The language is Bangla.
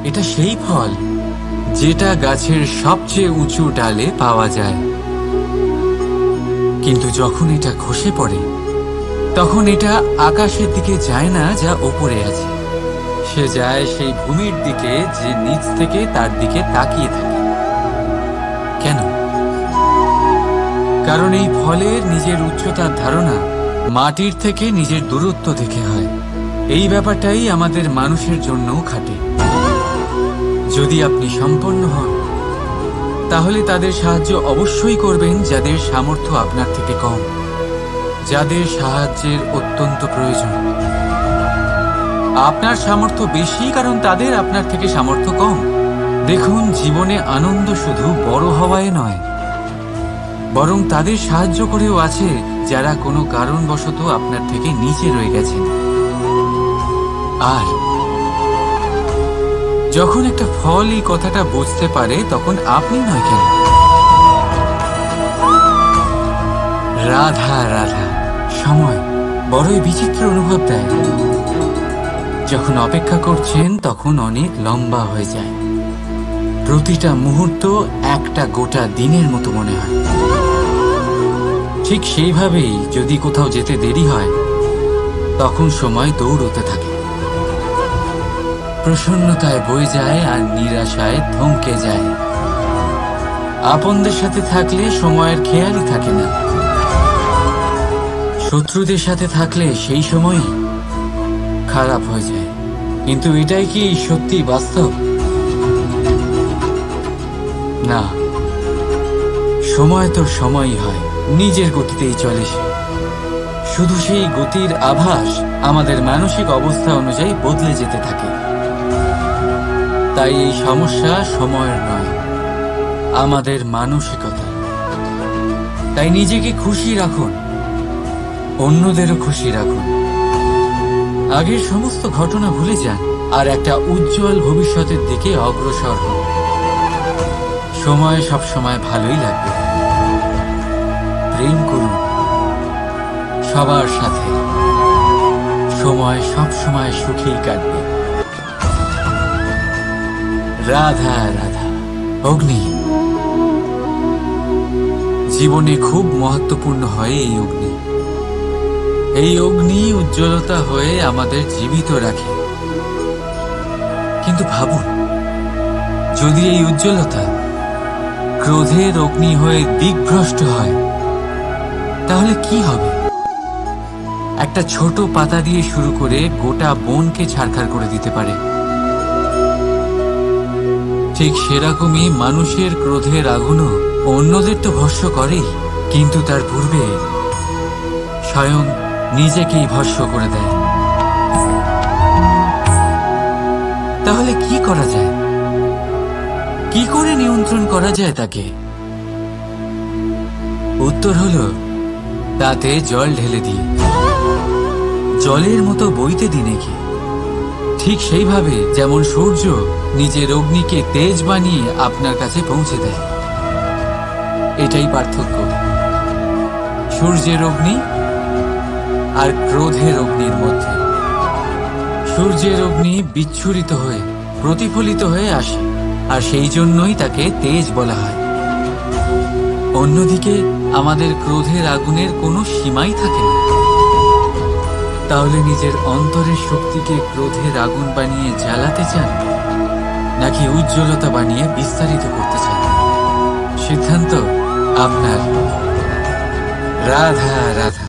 এটা সেই ফল যেটা গাছের সবচেয়ে উঁচু ডালে পাওয়া যায়, কিন্তু যখন এটা খসে পড়ে তখন এটা আকাশের দিকে যায় না যা ওপরে আছে, সে যায় সেই ভূমির দিকে যে নিচ থেকে তার দিকে তাকিয়ে থাকে। কেন? কারণ এই ফলের নিজের উচ্চতার ধারণা মাটির থেকে নিজের দূরত্ব থেকে হয়। এই ব্যাপারটাই আমাদের মানুষের জন্যও খাটে। যদি আপনি সম্পন্ন হন তাহলে তাদের সাহায্য অবশ্যই করবেন যাদের সামর্থ্য আপনার থেকে কম, যাদের সাহায্যের অত্যন্ত প্রয়োজন। আপনার সামর্থ্য বেশি কারণ তাদের আপনার থেকে সামর্থ্য কম। দেখুন, জীবনে আনন্দ শুধু বড় হওয়ায় নয়, বরং তাদের সাহায্য করেও আছে যারা কোনো কারণবশত আপনার থেকে নিচে রয়ে গেছেন। আর যখন একটা ফল এই কথাটা বুঝতে পারে তখন আপনি নয় কেন, রাধা রাধা সময় বড়ই বিচিত্র অনুভব দেয়। যখন অপেক্ষা করছেন তখন অনেক লম্বা হয়ে যায়। প্রতিটা মুহূর্ত একটা গোটা দিনের মতো মনে হয়। ঠিক সেইভাবেই যদি কোথাও যেতে দেরি হয় তখন সময় দৌড়তে থাকে, প্রসন্নতায় বয়ে যায় আর নিরাশায় থমকে যায়। আপনদের সাথে থাকলে সময়ের খেয়ালই থাকে না, শত্রুদের সাথে থাকলে সেই সময়ই খারাপ হয়ে যায়। কিন্তু এটাই কি সত্যি বাস্তব? না, সময় তো সময়ই হয়, নিজের গতিতেই চলে সে। শুধু সেই গতির আভাস আমাদের মানসিক অবস্থা অনুযায়ী বদলে যেতে থাকে। তাই এই সমস্যা সময়ের নয়, আমাদের মানসিকতা। তাই নিজেকে খুশি রাখুন, অন্যদেরও খুশি রাখুন। আগের সমস্ত ঘটনা ভুলে যান আর একটা উজ্জ্বল ভবিষ্যতের দিকে অগ্রসর হন। সময় সবসময় ভালোই লাগবে। প্রেম করুন সবার সাথে, সময় সবসময় সুখেই কাটবে। রাধা রাধা। অগ্নি জীবনে খুব মহত্বপূর্ণ হয়। এই অগ্নি উজ্জ্বলতা হয়ে আমাদের জীবিত রাখে। কিন্তু ভাবুন, যদি এই উজ্জ্বলতা ক্রোধের অগ্নি হয়ে দিকভ্রষ্ট হয় তাহলে কি হবে? একটা ছোট পাতা দিয়ে শুরু করে গোটা বনকে ছারখার করে দিতে পারে। ঠিক সেরকমই মানুষের ক্রোধের আগুনও অন্যদের তো ভস্ম করেই, কিন্তু তার পূর্বে স্বয়ং নিজেকেই ভস্ম করে দেয়। তাহলে কি করা যায়? কি করে নিয়ন্ত্রণ করা যায় তাকে? উত্তর হলো তাতে জল ঢেলে দিয়ে, জলের মতো বইতে দিন একে। ঠিক সেইভাবে যেমন সূর্য নিজের অগ্নিকে তেজ বানিয়ে আপনার কাছে পৌঁছে দেয়। এটাই পার্থক্য সূর্যের অগ্নি আর ক্রোধের অগ্নির মধ্যে। সূর্যের অগ্নি বিচ্ছুরিত হয়ে প্রতিফলিত হয়ে আসে, আর সেই জন্যই তাকে তেজ বলা হয়। অন্যদিকে আমাদের ক্রোধের আগুনের কোনো সীমাই থাকে না। তাহলে নিজের অন্তরের শক্তিকে ক্রোধের আগুন বানিয়ে জ্বালাতে চান, নাকি উজ্জ্বলতা বানিয়ে বিস্তারিত করতে চান? সিদ্ধান্ত আপনার। রাধা রাধা।